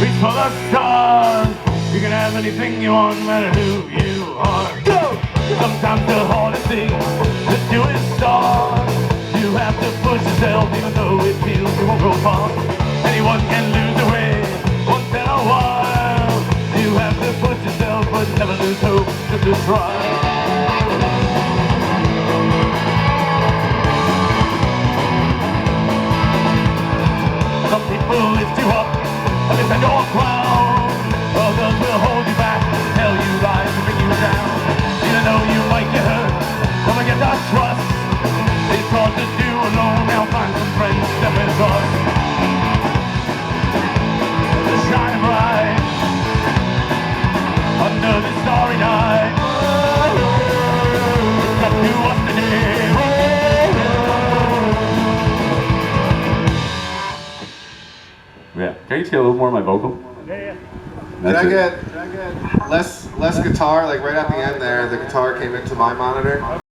Reach for the stars. You can have anything you want, no matter who you are. Go! Sometimes the hardest thing to do is start. You have to push yourself even though it feels you won't go far. Anyone can lose their way once in a while. You have to push yourself but never lose hope, just to try. Some people lift you up and they send your crown. Others will hold you back, tell you lies to bring you down. Even though you might get hurt, never get that trust. It's hard to do alone, now find some friends to step in us. To shine bright under the starry night. It's up to us today. Yeah, can you see a little more of my vocal? Did I get less guitar? Like right at the end there, the guitar came into my monitor.